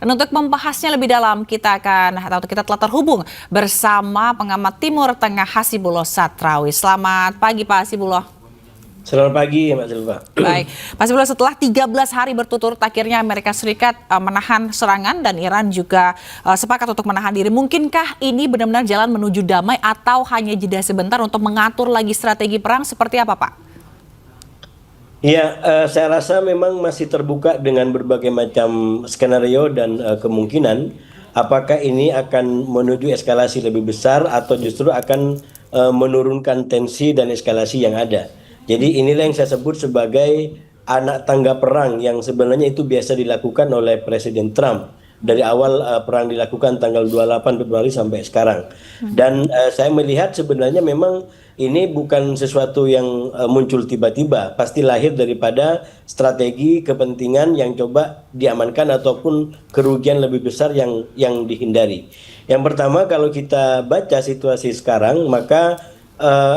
Dan untuk membahasnya lebih dalam, kita telah terhubung bersama pengamat Timur Tengah Hasibullah Satrawi. Selamat pagi Pak Hasibullah. Selamat pagi Mbak Silva. Baik, Pak Hasibullah, setelah 13 hari berturut-turut akhirnya Amerika Serikat menahan serangan dan Iran juga sepakat untuk menahan diri. Mungkinkah ini benar-benar jalan menuju damai atau hanya jeda sebentar untuk mengatur lagi strategi perang seperti apa Pak? Ya, saya rasa memang masih terbuka dengan berbagai macam skenario dan kemungkinan apakah ini akan menuju eskalasi lebih besar atau justru akan menurunkan tensi dan eskalasi yang ada. Jadi inilah yang saya sebut sebagai anak tangga perang yang sebenarnya itu biasa dilakukan oleh Presiden Trump dari awal perang dilakukan tanggal 28 Februari sampai sekarang. Dan saya melihat sebenarnya memang ini bukan sesuatu yang muncul tiba-tiba, pasti lahir daripada strategi kepentingan yang coba diamankan ataupun kerugian lebih besar yang dihindari. Yang pertama, kalau kita baca situasi sekarang, maka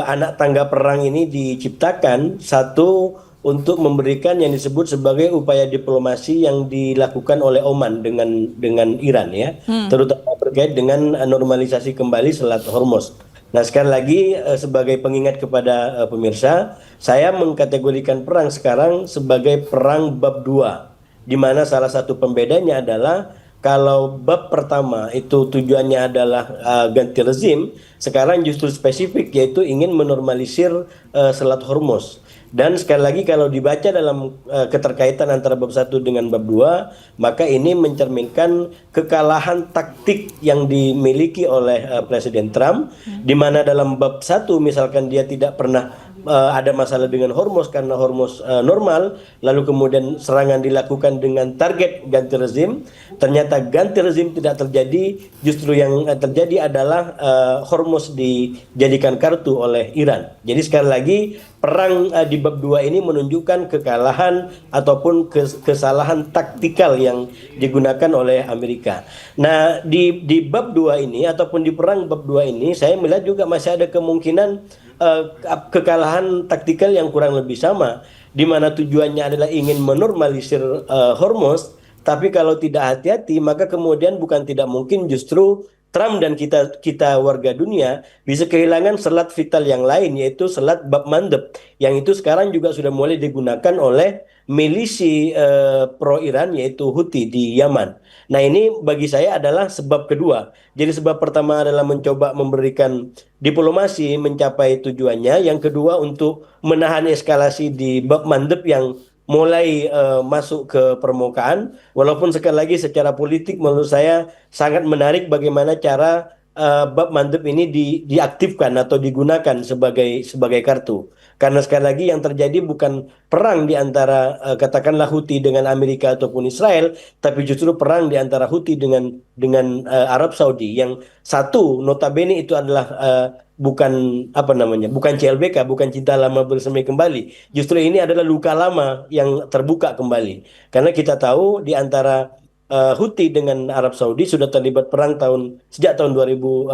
anak tangga perang ini diciptakan satu untuk memberikan yang disebut sebagai upaya diplomasi yang dilakukan oleh Oman dengan Iran ya, terutama terkait dengan normalisasi kembali Selat Hormuz. Nah, sekali lagi sebagai pengingat kepada pemirsa, saya mengkategorikan perang sekarang sebagai perang bab 2, di mana salah satu pembedanya adalah kalau bab pertama itu tujuannya adalah ganti rezim, sekarang justru spesifik yaitu ingin menormalisir Selat Hormuz. Dan sekali lagi kalau dibaca dalam keterkaitan antara bab 1 dengan bab 2, maka ini mencerminkan kekalahan taktik yang dimiliki oleh Presiden Trump, di mana dalam bab 1 misalkan dia tidak pernah ada masalah dengan Hormuz karena Hormuz normal, lalu kemudian serangan dilakukan dengan target ganti rezim, ternyata ganti rezim tidak terjadi, justru yang terjadi adalah Hormuz dijadikan kartu oleh Iran. Jadi sekali lagi perang di bab 2 ini menunjukkan kekalahan ataupun kesalahan taktikal yang digunakan oleh Amerika. Nah, di bab 2 ini ataupun di perang bab 2 ini saya melihat juga masih ada kemungkinan kekalahan taktikal yang kurang lebih sama, di mana tujuannya adalah ingin menormalisir Hormuz, tapi kalau tidak hati-hati maka kemudian bukan tidak mungkin justru Trump dan kita warga dunia bisa kehilangan selat vital yang lain, yaitu selat Bab Mandeb, yang itu sekarang juga sudah mulai digunakan oleh milisi pro Iran yaitu Houthi di Yaman. Nah, ini bagi saya adalah sebab kedua. Jadi sebab pertama adalah mencoba memberikan diplomasi mencapai tujuannya, yang kedua untuk menahan eskalasi di Bab Mandeb yang mulai masuk ke permukaan, walaupun sekali lagi secara politik menurut saya sangat menarik bagaimana cara Bab Mandeb ini diaktifkan atau digunakan sebagai kartu. Karena sekali lagi yang terjadi bukan perang di antara katakanlah Houthi dengan Amerika ataupun Israel, tapi justru perang di antara Houthi dengan Arab Saudi, yang satu notabene itu adalah bukan bukan CLBK, bukan cinta lama bersemi kembali. Justru ini adalah luka lama yang terbuka kembali. Karena kita tahu di antara Houthi dengan Arab Saudi sudah terlibat perang sejak tahun 2014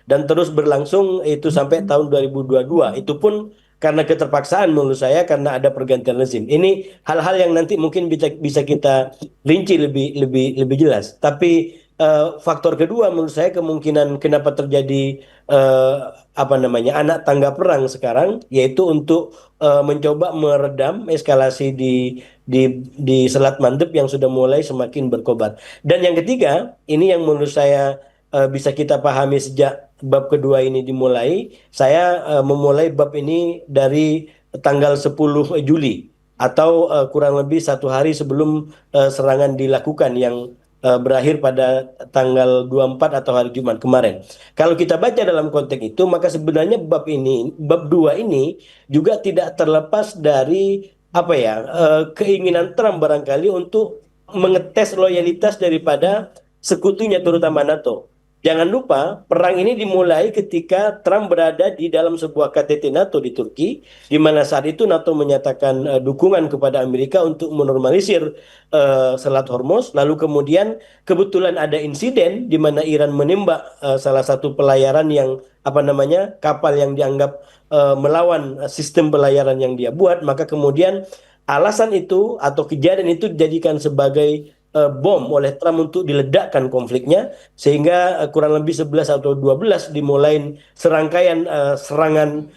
dan terus berlangsung itu sampai tahun 2022. Itu pun karena keterpaksaan menurut saya, karena ada pergantian rezim. Ini hal-hal yang nanti mungkin bisa kita rinci lebih jelas. Tapi faktor kedua menurut saya kemungkinan kenapa terjadi anak tangga perang sekarang, yaitu untuk mencoba meredam eskalasi di Selat Mandeb yang sudah mulai semakin berkobar. Dan yang ketiga, ini yang menurut saya bisa kita pahami sejak bab kedua ini dimulai. Saya memulai bab ini dari tanggal 10 Juli atau kurang lebih 1 hari sebelum serangan dilakukan yang berakhir pada tanggal 24 atau hari Jumat kemarin. Kalau kita baca dalam konteks itu, maka sebenarnya bab 2 ini juga tidak terlepas dari keinginan Trump barangkali untuk mengetes loyalitas daripada sekutunya terutama NATO. Jangan lupa, perang ini dimulai ketika Trump berada di dalam sebuah KTT NATO di Turki, di mana saat itu NATO menyatakan dukungan kepada Amerika untuk menormalisir Selat Hormuz. Lalu kemudian kebetulan ada insiden di mana Iran menembak salah satu pelayaran yang kapal yang dianggap melawan sistem pelayaran yang dia buat. Maka kemudian alasan itu atau kejadian itu dijadikan sebagai bom oleh Trump untuk diledakkan konfliknya, sehingga kurang lebih 11 atau 12 dimulai serangkaian serangan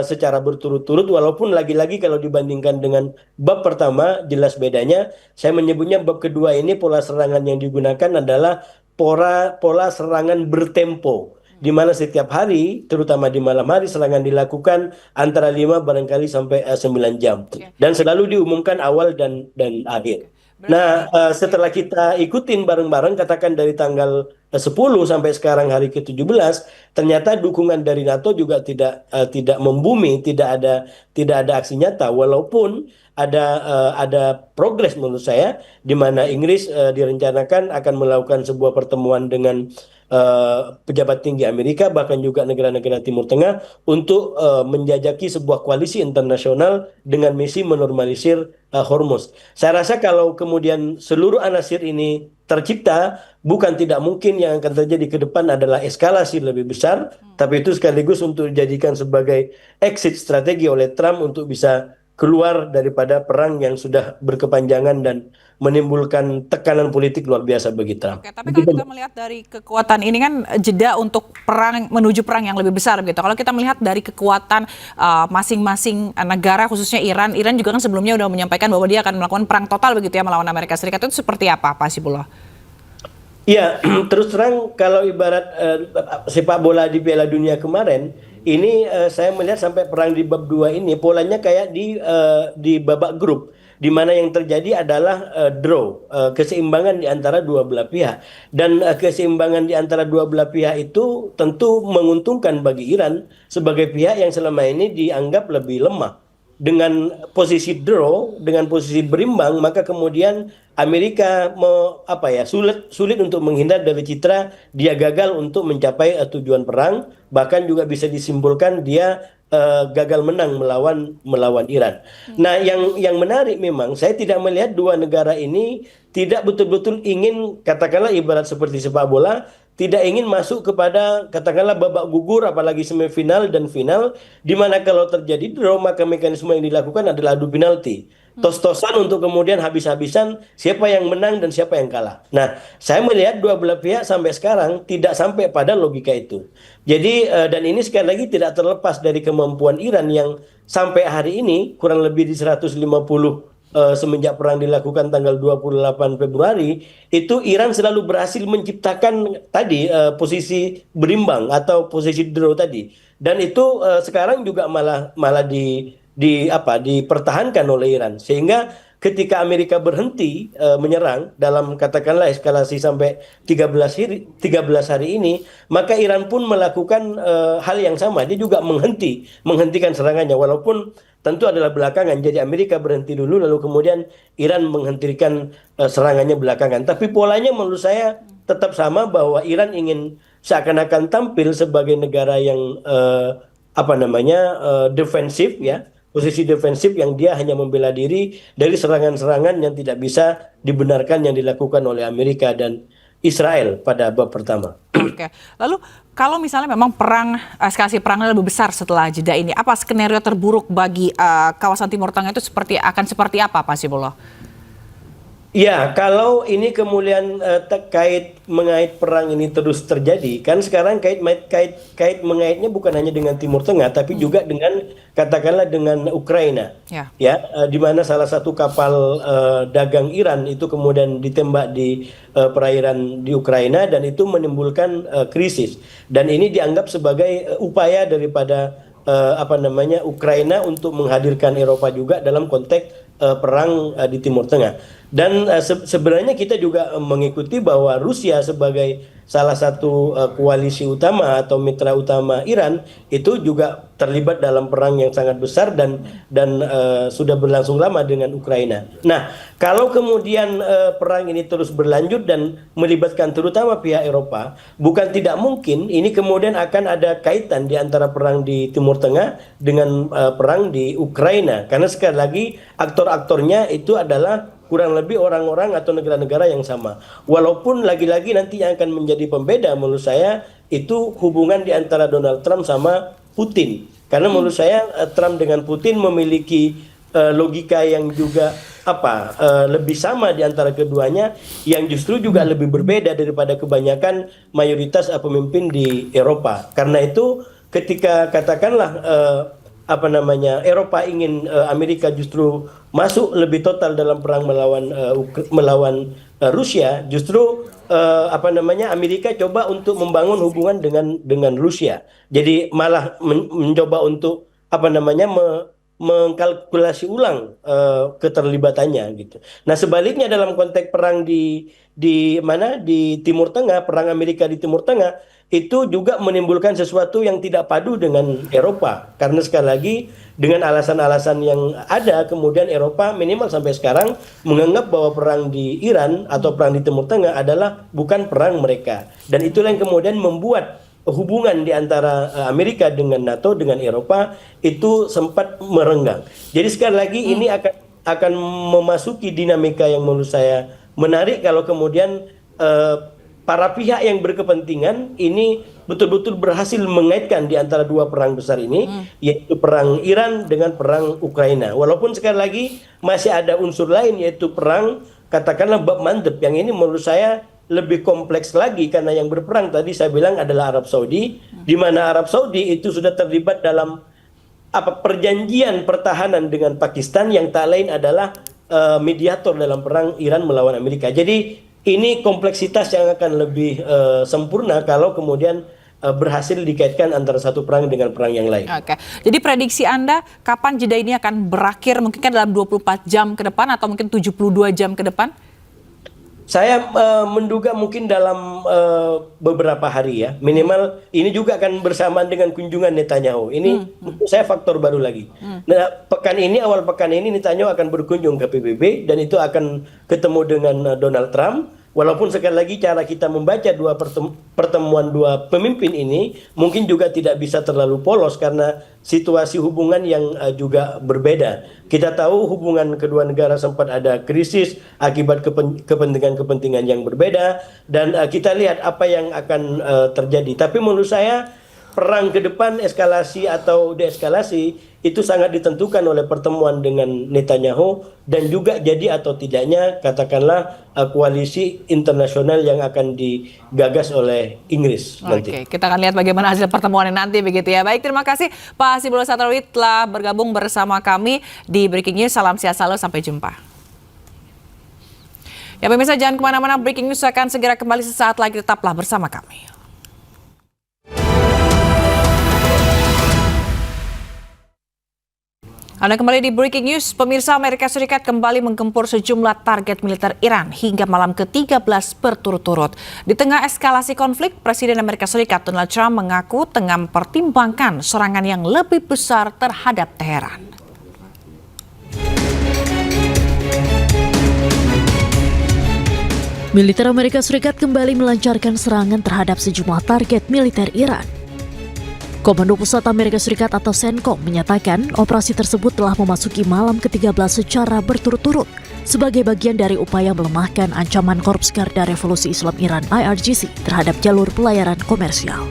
secara berturut-turut, walaupun lagi-lagi kalau dibandingkan dengan bab pertama jelas bedanya. Saya menyebutnya bab kedua ini pola serangan yang digunakan adalah pola serangan bertempo, di mana setiap hari, terutama di malam hari, serangan dilakukan antara 5 barangkali sampai 9 jam. Oke. Dan selalu diumumkan awal dan akhir. Nah, setelah kita ikutin bareng-bareng, katakan dari tanggal 10 sampai sekarang hari ke-17, ternyata dukungan dari NATO juga tidak membumi, tidak ada aksi nyata, walaupun ada progres menurut saya, di mana Inggris direncanakan akan melakukan sebuah pertemuan dengan pejabat tinggi Amerika, bahkan juga negara-negara Timur Tengah, untuk menjajaki sebuah koalisi internasional dengan misi menormalisir Hormuz. Saya rasa kalau kemudian seluruh anasir ini tercipta, bukan tidak mungkin yang akan terjadi ke depan adalah eskalasi lebih besar, tapi itu sekaligus untuk dijadikan sebagai exit strategi oleh Trump untuk bisa keluar daripada perang yang sudah berkepanjangan dan menimbulkan tekanan politik luar biasa bagi Trump. Oke, tapi kalau kita melihat dari kekuatan ini kan jeda untuk perang menuju perang yang lebih besar gitu. Kalau kita melihat dari kekuatan masing-masing negara, khususnya Iran, Iran juga kan sebelumnya udah menyampaikan bahwa dia akan melakukan perang total begitu ya melawan Amerika Serikat. Itu seperti apa, Pak Hasibullah? Iya, terus terang kalau ibarat sepak bola di Piala Dunia kemarin, ini saya melihat sampai perang di bab 2 ini polanya kayak di babak grup, di mana yang terjadi adalah draw, keseimbangan di antara dua belah pihak. Dan keseimbangan di antara dua belah pihak itu tentu menguntungkan bagi Iran sebagai pihak yang selama ini dianggap lebih lemah. Dengan posisi draw, dengan posisi berimbang, maka kemudian Amerika sulit untuk menghindar dari citra dia gagal untuk mencapai tujuan perang, bahkan juga bisa disimpulkan dia gagal menang melawan Iran. Nah, yang menarik memang saya tidak melihat dua negara ini tidak betul-betul ingin, katakanlah ibarat seperti sepak bola, tidak ingin masuk kepada katakanlah babak gugur, apalagi semifinal dan final, di mana kalau terjadi draw maka mekanisme yang dilakukan adalah adu penalti. Tos-tosan untuk kemudian habis-habisan siapa yang menang dan siapa yang kalah. Nah, saya melihat dua belah pihak sampai sekarang tidak sampai pada logika itu. Jadi dan ini sekali lagi tidak terlepas dari kemampuan Iran yang sampai hari ini kurang lebih di 150 semenjak perang dilakukan tanggal 28 Februari, itu Iran selalu berhasil menciptakan tadi posisi berimbang atau posisi draw tadi. Dan itu sekarang juga malah dipertahankan oleh Iran, sehingga ketika Amerika berhenti menyerang dalam katakanlah eskalasi sampai 13 hari ini, maka Iran pun melakukan hal yang sama. Dia juga menghentikan serangannya, walaupun tentu adalah belakangan. Jadi Amerika berhenti dulu, lalu kemudian Iran menghentikan serangannya belakangan. Tapi polanya menurut saya tetap sama, bahwa Iran ingin seakan-akan tampil sebagai negara yang defensif, ya, posisi defensif yang dia hanya membela diri dari serangan-serangan yang tidak bisa dibenarkan yang dilakukan oleh Amerika dan Israel pada bab pertama. Oke, lalu kalau misalnya memang eskalasi perangnya lebih besar setelah jeda ini, apa skenario terburuk bagi kawasan Timur Tengah itu akan seperti apa, Pak Hasibullah? Ya, kalau ini kemudian mengait perang ini terus terjadi, kan sekarang kait mengaitnya bukan hanya dengan Timur Tengah, tapi juga dengan katakanlah dengan Ukraina, ya, di mana salah satu kapal dagang Iran itu kemudian ditembak di perairan di Ukraina, dan itu menimbulkan krisis. Dan ini dianggap sebagai upaya daripada Ukraina untuk menghadirkan Eropa juga dalam konteks perang di Timur Tengah. Dan sebenarnya kita juga mengikuti bahwa Rusia sebagai salah satu koalisi utama atau mitra utama Iran itu juga terlibat dalam perang yang sangat besar dan sudah berlangsung lama dengan Ukraina. Nah, kalau kemudian perang ini terus berlanjut dan melibatkan terutama pihak Eropa, bukan tidak mungkin ini kemudian akan ada kaitan di antara perang di Timur Tengah dengan perang di Ukraina, karena sekali lagi aktor-aktornya itu adalah kurang lebih orang-orang atau negara-negara yang sama. Walaupun lagi-lagi nanti yang akan menjadi pembeda menurut saya itu hubungan di antara Donald Trump sama Putin. Karena menurut saya Trump dengan Putin memiliki logika yang juga lebih sama di antara keduanya, yang justru juga lebih berbeda daripada kebanyakan mayoritas pemimpin di Eropa. Karena itu ketika katakanlah Eropa ingin Amerika justru masuk lebih total dalam perang melawan Rusia, justru Amerika coba untuk membangun hubungan dengan Rusia. Jadi malah mencoba untuk mengkalkulasi ulang keterlibatannya gitu. Nah, sebaliknya dalam konteks perang di Timur Tengah, perang Amerika di Timur Tengah itu juga menimbulkan sesuatu yang tidak padu dengan Eropa. Karena sekali lagi dengan alasan-alasan yang ada, kemudian Eropa minimal sampai sekarang menganggap bahwa perang di Iran atau perang di Timur Tengah adalah bukan perang mereka. Dan itulah yang kemudian membuat hubungan di antara Amerika dengan NATO dengan Eropa itu sempat merenggang. Jadi sekali lagi ini akan memasuki dinamika yang menurut saya menarik kalau kemudian para pihak yang berkepentingan ini betul-betul berhasil mengaitkan di antara dua perang besar ini, yaitu perang Iran dengan perang Ukraina. Walaupun sekali lagi masih ada unsur lain, yaitu perang katakanlah bab mandeb, yang ini menurut saya lebih kompleks lagi karena yang berperang tadi saya bilang adalah Arab Saudi, di mana Arab Saudi itu sudah terlibat dalam perjanjian pertahanan dengan Pakistan yang tak lain adalah mediator dalam perang Iran melawan Amerika. Jadi ini kompleksitas yang akan lebih sempurna kalau kemudian berhasil dikaitkan antara satu perang dengan perang yang lain. Oke, jadi prediksi Anda kapan jeda ini akan berakhir? Mungkin kan dalam 24 jam ke depan atau mungkin 72 jam ke depan? Saya menduga mungkin dalam beberapa hari ya, minimal ini juga akan bersamaan dengan kunjungan Netanyahu. Ini menurut saya faktor baru lagi. Nah, awal pekan ini Netanyahu akan berkunjung ke PBB dan itu akan ketemu dengan Donald Trump. Walaupun sekali lagi cara kita membaca pertemuan dua pemimpin ini mungkin juga tidak bisa terlalu polos karena situasi hubungan yang juga berbeda. Kita tahu hubungan kedua negara sempat ada krisis akibat kepentingan-kepentingan yang berbeda dan kita lihat apa yang akan terjadi. Tapi menurut saya perang ke depan, eskalasi atau deeskalasi itu sangat ditentukan oleh pertemuan dengan Netanyahu dan juga jadi atau tidaknya katakanlah koalisi internasional yang akan digagas oleh Inggris nanti. Oke, kita akan lihat bagaimana hasil pertemuannya nanti begitu ya. Baik, terima kasih Pak Hasibulo Satrowi telah bergabung bersama kami di Breaking News. Salam sehat selalu, sampai jumpa. Ya pemirsa, jangan kemana-mana, Breaking News akan segera kembali sesaat lagi, tetaplah bersama kami. Anda kembali di Breaking News. Pemirsa, Amerika Serikat kembali menggempur sejumlah target militer Iran hingga malam ke-13 berturut-turut. Di tengah eskalasi konflik, Presiden Amerika Serikat Donald Trump mengaku tengah mempertimbangkan serangan yang lebih besar terhadap Teheran. Militer Amerika Serikat kembali melancarkan serangan terhadap sejumlah target militer Iran. Komando Pusat Amerika Serikat atau CENTCOM menyatakan operasi tersebut telah memasuki malam ke-13 secara berturut-turut sebagai bagian dari upaya melemahkan ancaman Korps Garda Revolusi Islam Iran IRGC terhadap jalur pelayaran komersial.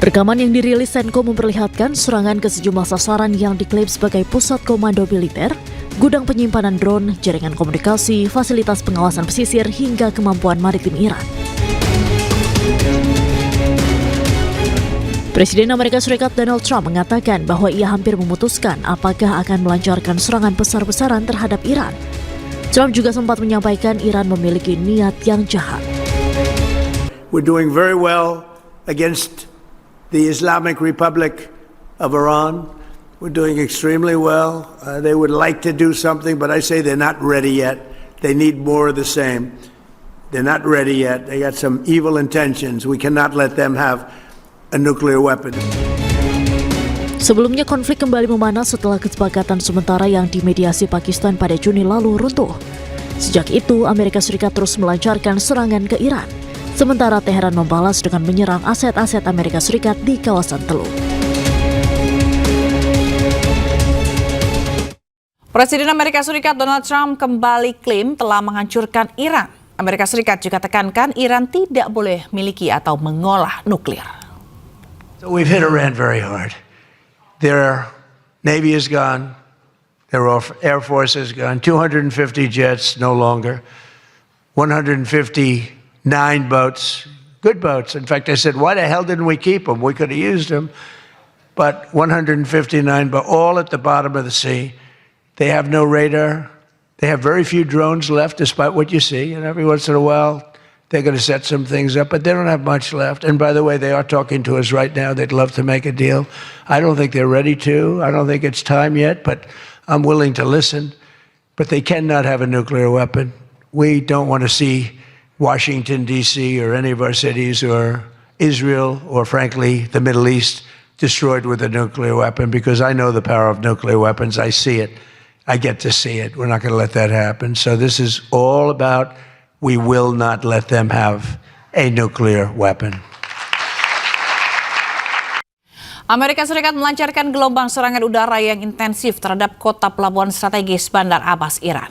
Rekaman yang dirilis CENTCOM memperlihatkan serangan ke sejumlah sasaran yang diklaim sebagai pusat komando militer, gudang penyimpanan drone, jaringan komunikasi, fasilitas pengawasan pesisir hingga kemampuan maritim Iran. Presiden Amerika Serikat Donald Trump mengatakan bahwa ia hampir memutuskan apakah akan melancarkan serangan besar-besaran terhadap Iran. Trump juga sempat menyampaikan Iran memiliki niat yang jahat. We're doing very well against the Islamic Republic of Iran. We're doing extremely well. They would like to do something, but I say they're not ready yet. They need more of the same. They're not ready yet. They got some evil intentions. We cannot let them have a nuclear weapon. Sebelumnya konflik kembali memanas setelah kesepakatan sementara yang dimediasi Pakistan pada Juni lalu runtuh. Sejak itu, Amerika Serikat terus melancarkan serangan ke Iran, sementara Teheran membalas dengan menyerang aset-aset Amerika Serikat di kawasan Teluk. Presiden Amerika Serikat Donald Trump kembali klaim telah menghancurkan Iran. Amerika Serikat juga tekankan Iran tidak boleh miliki atau mengolah nuklir. So we've hit Iran very hard. They're Navy is gone. Their Air Force is gone. 250 jets, no longer. 159 boats, good boats. In fact, I said, why the hell didn't we keep them? We could have used them. But 159, but all at the bottom of the sea. They have no radar. They have very few drones left, despite what you see. And every once in a while, they're going to set some things up, but they don't have much left. And by the way, they are talking to us right now. They'd love to make a deal. I don't think they're ready to. I don't think it's time yet, but I'm willing to listen. But they cannot have a nuclear weapon. We don't want to see Washington, D.C., or any of our cities, or Israel, or frankly, the Middle East, destroyed with a nuclear weapon, because I know the power of nuclear weapons. I see it. I get to see it. We're not going to let that happen. So this is all about we will not let them have a nuclear weapon. Amerika Serikat melancarkan gelombang serangan udara yang intensif terhadap kota pelabuhan strategis Bandar Abbas, Iran.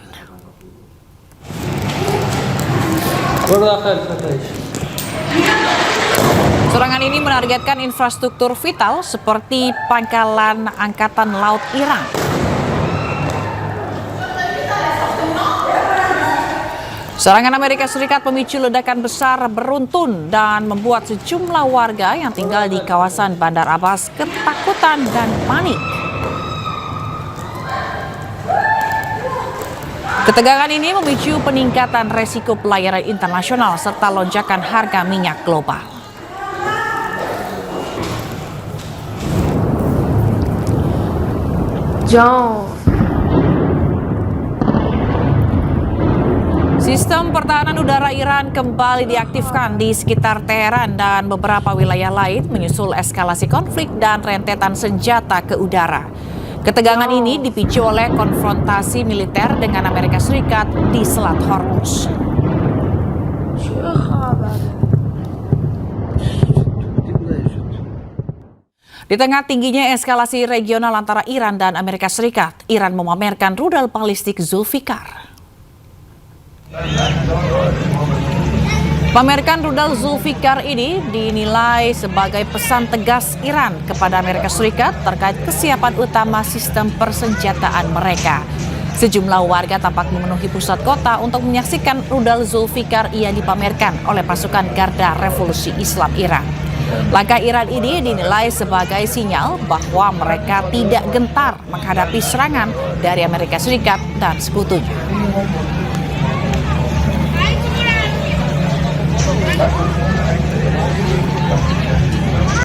Serangan ini menargetkan infrastruktur vital seperti pangkalan Angkatan Laut Iran. Serangan Amerika Serikat memicu ledakan besar beruntun dan membuat sejumlah warga yang tinggal di kawasan Bandar Abbas ketakutan dan panik. Ketegangan ini memicu peningkatan resiko pelayaran internasional serta lonjakan harga minyak global. Sistem pertahanan udara Iran kembali diaktifkan di sekitar Teheran dan beberapa wilayah lain menyusul eskalasi konflik dan rentetan senjata ke udara. Ketegangan ini dipicu oleh konfrontasi militer dengan Amerika Serikat di Selat Hormuz. Di tengah tingginya eskalasi regional antara Iran dan Amerika Serikat, Iran memamerkan rudal balistik Zulfikar. Pamerkan rudal Zulfikar ini dinilai sebagai pesan tegas Iran kepada Amerika Serikat terkait kesiapan utama sistem persenjataan mereka. Sejumlah warga tampak memenuhi pusat kota untuk menyaksikan rudal Zulfikar yang dipamerkan oleh pasukan Garda Revolusi Islam Iran. Langkah Iran ini dinilai sebagai sinyal bahwa mereka tidak gentar menghadapi serangan dari Amerika Serikat dan sekutunya.